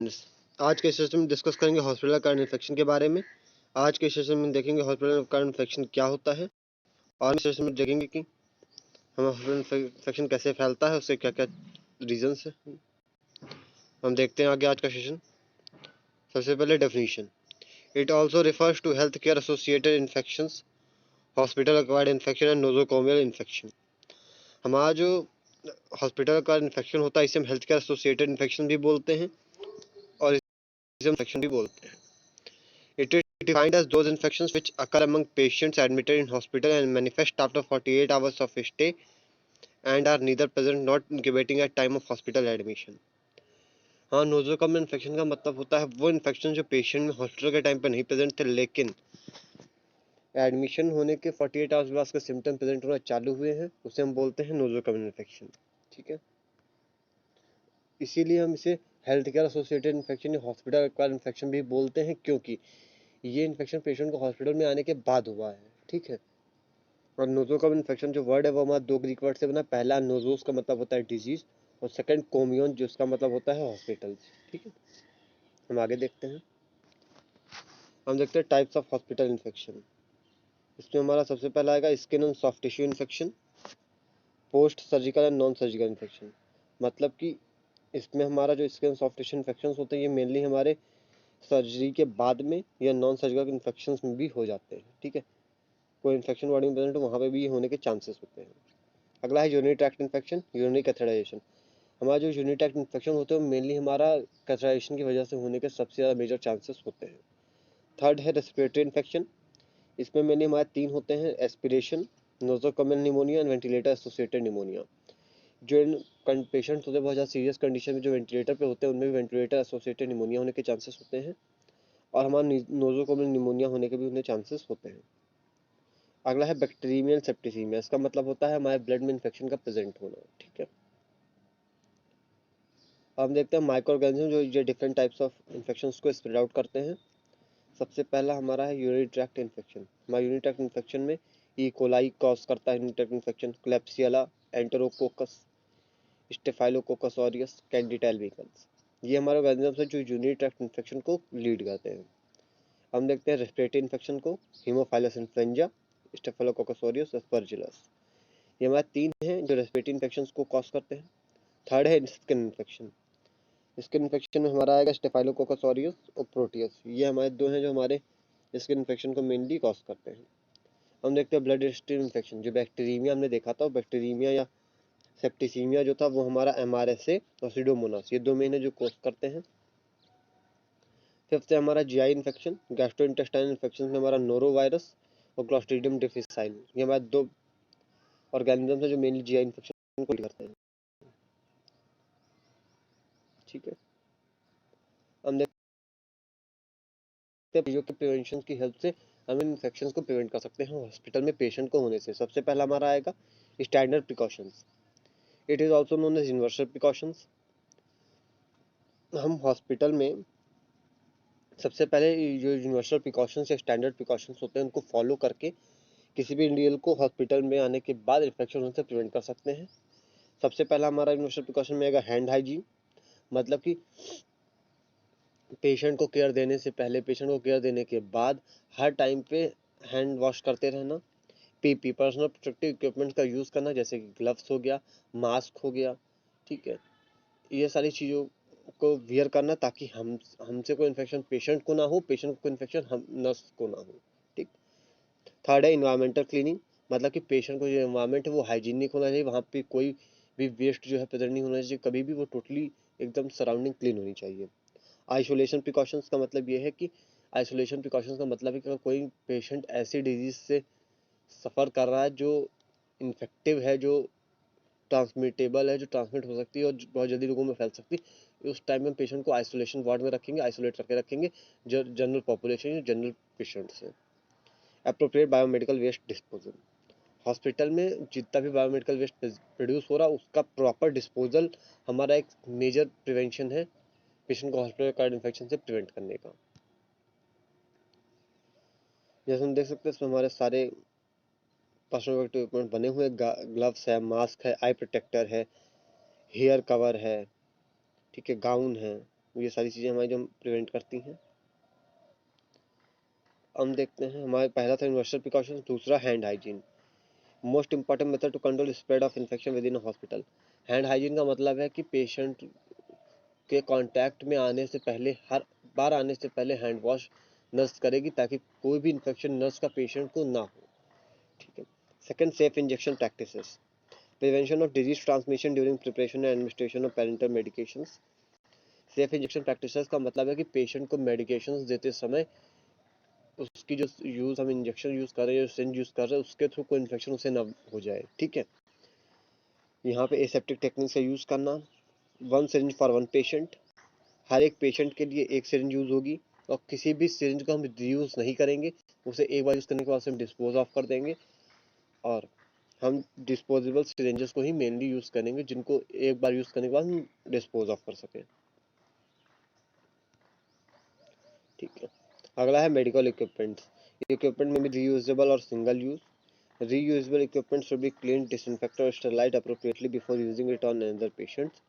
आज के सेशन में डिस्कस करेंगे हॉस्पिटल कार्ड इन्फेक्शन के बारे में। आज के सेशन में देखेंगे हॉस्पिटल कार्ड इन्फेक्शन क्या होता है, और इस सेशन में देखेंगे कि हमें हॉस्पिटल इन्फेक्शन कैसे फैलता है, उससे क्या क्या रीजंस है। हम देखते हैं आगे आज का सेशन। सबसे पहले definition. It also refers to health care associated infections, hospital acquired infection and nosocomial infection. हमारा जो हॉस्पिटल का इन्फेक्शन होता है इसे हम हेल्थ केयर एसोसिएटेड इन्फेक्शन भी बोलते हैं और इसे इन्फेक्शन भी बोलते हैं। It is defined as those infections which occur among patients admitted in hospital and manifest after 48 hours of stay and are neither present nor incubating at time of hospital admission. हाँ, नोजोकॉम infection का मतलब होता है वो infection जो patient में hospital के time पर नहीं प्रेजेंट थे, लेकिन एडमिशन होने के 48 आवर्स बाद उसके सिम्टम प्रेजेंट होना चालू हुए हैं, उसे हम बोलते हैं नोजोकॉम इन्फेक्शन। ठीक है, इसीलिए हम इसे हेल्थ केयर एसोसिएटेड इन्फेक्शन या हॉस्पिटल एक्वायर्ड इन्फेक्शन भी बोलते हैं, क्योंकि ये इन्फेक्शन पेशेंट को हॉस्पिटल में आने के बाद हुआ है। ठीक है, और नोजोकॉम इन्फेक्शन जो वर्ड है वो हमारा दो ग्रीक वर्ड से बना। पहला नोजोस का मतलब होता है डिजीज, और सेकंड कोमियन जिसका मतलब होता है हॉस्पिटल। ठीक है, हम आगे देखते हैं। हम देखते हैं टाइप्स ऑफ हॉस्पिटल इन्फेक्शन। इसमें हमारा सबसे पहला आएगा skin and soft tissue infection, post surgical and non surgical infection. मतलब कि इसमें हमारा जो स्किन सॉफ्ट टिश्यू इन्फेक्शन होते हैं ये मेनली हमारे सर्जरी के बाद में या नॉन सर्जिकल इन्फेक्शन में भी हो जाते हैं। ठीक है, कोई इन्फेक्शन बॉडी में प्रेजेंट हो वहाँ पे भी होने के चांसेस होते हैं। अगला है urinary tract infection, urinary catheterization. हमारा जो यूरिनरी ट्रैक्ट इन्फेक्शन होते हैं मेनली हमारा कैथेटराइजेशन की वजह से होने के सबसे ज़्यादा मेजर चांसेस होते हैं। थर्ड है रेस्पिरेटरी इन्फेक्शन। इसमें मेनली हमारे तीन होते हैं, aspiration, nosocomial pneumonia and ventilator associated pneumonia. जो इन पेशेंट्स होते हैं बहुत ज़्यादा सीरियस कंडीशन में जो वेंटिलेटर पे होते हैं उनमें भी वेंटिलेटर एसोसिएटेड निमोनिया होने के चांसेस होते हैं, और हमारा नोजोकोमियल निमोनिया होने के भी उन्हें चांसेस होते हैं। अगला है बैक्टीरियल सेप्टिसीमिया। इसका मतलब होता है हमारे ब्लड में इन्फेक्शन का प्रेजेंट होना। ठीक है, हम देखते हैं माइक्रो ऑर्गेनिज्म जो ये डिफरेंट टाइप्स ऑफ इन्फेक्शंस को स्प्रेड आउट करते हैं। सबसे पहला हमारा है यूरिनरी ट्रैक्ट इन्फेक्शन। हमारे यूरिनरी ट्रैक्ट इन्फेक्शन में ई कोलाई कॉज करता है urinary tract infection, Klebsiella, Enterococcus, Staphylococcus aureus, Candida albicans. ये हमारे ऑर्गेनिज्म है जो यूरिनरी ट्रैक्ट इन्फेक्शन को लीड करते हैं। हम देखते हैं रेस्पिरेटरी इन्फेक्शन को, Haemophilus influenzae, Staphylococcus aureus, Aspergillus. ये हमारे तीन हैं जो रेस्पिरेटरी इन्फेक्शन को कॉज करते हैं। थर्ड है स्किन इन्फेक्शन। स्किन इन्फेक्शन में हमारा आएगा स्टेफाइलोकोकस ऑरियस और प्रोटियस। ये हमारे दो हैं जो हमारे स्किन इन्फेक्शन को मेनली कॉज करते हैं। हम देखते हैं ब्लड स्ट्रीम इन्फेक्शन। जो बैक्टीरियमिया हमने देखा था, बैक्टीरियमिया या सेप्टिसीमिया जो था वो हमारा MRSA और सीडोमोनास, ये दो मेन है जो कॉज करते हैं। फिफ्थ है हमारा जीआई इन्फेक्शन। गैस्ट्रोइंटेस्टाइनल इन्फेक्शन में हमारा नोरो वायरस और क्लॉस्ट्रीडियम डिफिसाइल, ये हमारे दो ऑर्गेनिज्म है जो मेनली जीआई इन्फेक्शन को करते हैं। ठीक है, हम देखते हैं चीज़ों के प्रिवेंशन की हेल्प से हम इन्फेक्शन को प्रिवेंट कर सकते हैं हॉस्पिटल में पेशेंट को होने से। सबसे पहला हमारा आएगा standard precautions. It is also known as universal precautions. हम हॉस्पिटल में सबसे पहले जो यूनिवर्सल प्रिकॉशंस या स्टैंडर्ड प्रिकॉशंस होते हैं उनको फॉलो करके किसी भी इंडिविजुअल को हॉस्पिटल में आने के बाद इन्फेक्शन होने से प्रिवेंट कर सकते हैं। सबसे पहला हमारा यूनिवर्सल प्रिकॉशन में आएगा हैंड हाइजीन। मतलब कि पेशेंट को केयर देने से पहले, पेशेंट को केयर देने के बाद हर टाइम पे हैंड वॉश करते रहना। पीपी, पर्सनल प्रोटेक्टिव इक्विपमेंट का यूज़ करना, जैसे कि ग्लव्स हो गया, मास्क हो गया। ठीक है, ये सारी चीज़ों को वियर करना ताकि हमसे कोई इन्फेक्शन पेशेंट को ना हो, पेशेंट को इन्फेक्शन हम नर्स को ना हो। ठीक। थर्ड है इन्वायरमेंटल क्लीनिंग। मतलब कि पेशेंट को जो इन्वायरमेंट है वो हाइजीनिक होना चाहिए, वहाँ पे कोई भी वेस्ट जो है प्रेजेंट नहीं होना चाहिए कभी भी, वो टोटली एकदम सराउंडिंग क्लीन होनी चाहिए। आइसोलेशन प्रिकॉशंस का मतलब ये है कि आइसोलेशन प्रिकॉशंस का मतलब है कि अगर कोई पेशेंट ऐसी डिजीज से सफ़र कर रहा है जो इन्फेक्टिव है, जो ट्रांसमिटेबल है, जो ट्रांसमिट हो सकती है और बहुत जल्दी लोगों में फैल सकती है, उस टाइम में पेशेंट को आइसोलेशन वार्ड में रखेंगे, आइसोलेट करके रखेंगे जो जनरल पॉपुलेशन या जनरल पेशेंट्स हैं। Appropriate biomedical waste disposal. Hospital में जितना भी बायोमेडिकल वेस्ट प्रोड्यूस हो रहा है उसका प्रॉपर डिस्पोजल हमारा एक मेजर प्रिवेंशन है पेशेंट को हॉस्पिटल कार्ड इन्फेक्शन से प्रिवेंट करने का। जैसे हम देख सकते हैं इसमें हमारे सारे पर्सनल इक्विपमेंट बने हुए, ग्लव्स है, मास्क है, आई प्रोटेक्टर है, हेयर कवर है, ठीक है, गाउन है, ये सारी चीज़ें हमारी जो प्रिवेंट करती हैं। हम देखते हैं, हमारे पहला था यूनिवर्सल प्रिकॉशंस, दूसरा hand hygiene. Most important method to control spread of infection within hospital. Hand hygiene का मतलब है कि पेशेंट के कांटेक्ट में आने से पहले, हर बार आने से पहले हैंड वॉश नर्स करेगी, ताकि कोई भी इन्फेक्शन नर्स का पेशेंट को ना हो। ठीक है। Second, safe injection practices, prevention of disease transmission during preparation and administration of parental medications. Safe injection practices का मतलब है कि पेशेंट को मेडिकेशंस देते समय उसकी जो यूज़, हम इंजेक्शन यूज़ कर रहे हैं, जो सिरिंज यूज़ कर रहे हैं, उसके थ्रू कोई इन्फेक्शन उसे ना हो जाए। ठीक है। यहाँ पे एसेप्टिक टेक्निक का यूज़ करना, 1 सिरिंज फॉर 1 पेशेंट, हर एक पेशेंट के लिए 1 सिरिंज यूज़ होगी, और किसी भी सिरिंज को हम रीयूज़ नहीं करेंगे, उसे एक बार यूज़ करने के बाद हम डिस्पोज ऑफ कर देंगे, और हम डिस्पोजेबल सिरिंजेस को ही मेनली यूज़ करेंगे, जिनको एक बार यूज़ करने के बाद हम डिस्पोज ऑफ कर सकें। ठीक है। अगला है मेडिकल इक्विपमेंट्स। इक्विपमेंट में भी रीयूजेबल और single use. Reusable equipment should be cleaned, disinfected और sterilized appropriately before using it on another patient.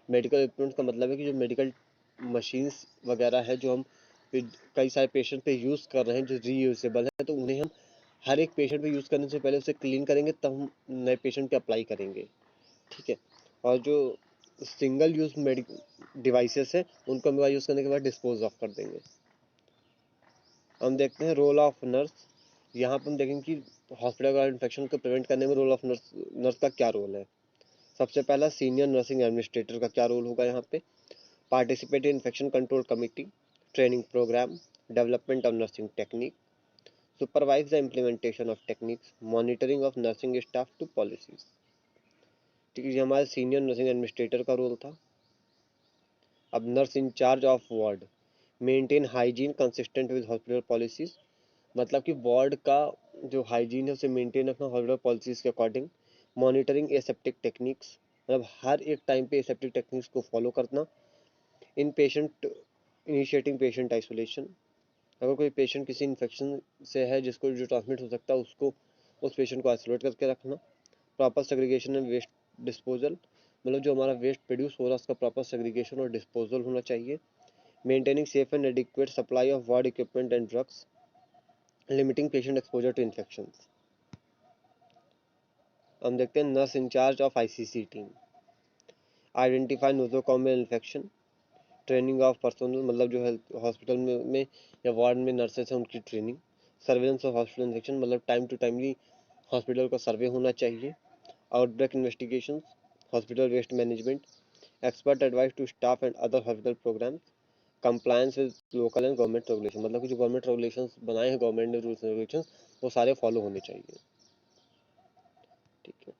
Medical equipments का मतलब है कि जो मेडिकल मशीन्स वगैरह है, जो हम कई सारे पेशेंट पे यूज़ कर रहे हैं, जो रीयूजेबल है, तो उन्हें हम हर एक पेशेंट पे यूज़ करने से पहले उसे क्लीन करेंगे, तब हम नए पेशेंट पे अप्लाई करेंगे। ठीक है। और जो सिंगल यूज़ डिवाइसेस है, उनको हम यूज़ करने के बाद डिस्पोज ऑफ कर देंगे। हम देखते हैं रोल ऑफ नर्स। यहाँ पर हम देखेंगे कि हॉस्पिटल का इन्फेक्शन को प्रिवेंट करने में रोल ऑफ नर्स का क्या रोल है। सबसे पहला, सीनियर नर्सिंग एडमिनिस्ट्रेटर का क्या रोल होगा यहाँ पे। Participate in infection control committee, training programme, development of nursing technique, supervise the implementation of techniques, monitoring of nursing staff to policies. ठीक है, ये हमारे सीनियर नर्सिंग एडमिनिस्ट्रेटर का रोल था। अब nurse in charge of ward, maintain hygiene consistent with hospital policies, मतलब कि ward का जो हाइजीन है उसे मेंटेन रखना हॉस्पिटल पॉलिसीज के अकॉर्डिंग। मॉनिटरिंग एसेप्टिक टेक्निक्स, मतलब हर एक टाइम पे एसेप्टिक टेक्निक्स को फॉलो करना। इन पेशेंट, इनिशिएटिंग पेशेंट आइसोलेशन, अगर कोई पेशेंट किसी इन्फेक्शन से है जिसको जो ट्रांसमिट हो सकता है, उसको, उस पेशेंट को आइसोलेट करके रखना। Proper segregation and waste disposal, मतलब जो हमारा वेस्ट प्रोड्यूस हो रहा है उसका प्रॉपर सेग्रीगेशन और डिस्पोजल होना चाहिए। Maintaining safe and adequate supply of ward equipment and drugs, limiting patient exposure to infections. हम देखते हैं nurse in-charge of ICC team, identify nosocomial infection, training of personal, मतलब जो हेल्थ हॉस्पिटल में या वार्ड में नर्सेस हैं उनकी training. Surveillance of hospital infection, मतलब टाइम टू टाइमली हॉस्पिटल का सर्वे होना चाहिए। Outbreak investigation, hospital waste management, expert advice to staff and other hospital program, compliance with local and government regulation, मतलब कि जो गवर्नमेंट रेगुलेशंस बनाए हैं, government ने रूल्स रेगुलेशंस, वो सारे फॉलो होने चाहिए। ठीक है।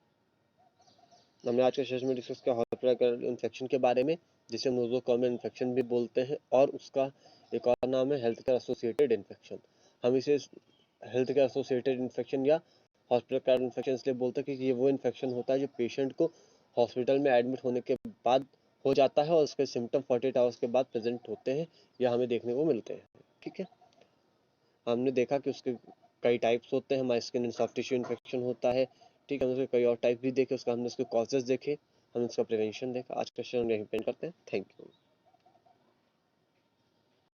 हमने आज के सेशन में डिस्कस किया हॉस्पिटल इन्फेक्शन के बारे में, जिसे नोजोकॉमियल इन्फेक्शन भी बोलते हैं, और उसका एक और नाम है हेल्थ केयर एसोसिएटेड इन्फेक्शन। हम इसे हेल्थ केयर एसोसिएटेड इन्फेक्शन या हॉस्पिटल केयर इन्फेक्शन इसलिए बोलते हैं क्योंकि ये वो इन्फेक्शन होता है जो पेशेंट को हॉस्पिटल में एडमिट होने के बाद हो जाता है, और उसके सिम्टम 48 आवर्स के बाद प्रेजेंट होते हैं या हमें देखने को मिलते हैं। ठीक है। हमने देखा कि उसके कई टाइप्स होते हैं। हमारे skin and soft tissue infection होता है। ठीक है, हमने उसके कई और टाइप भी देखे, उसका हमने उसके कॉजेज देखे, हमने उसका प्रिवेंशन देखा। आज का सेशन यहीं पे एंड करते हैं। Thank you.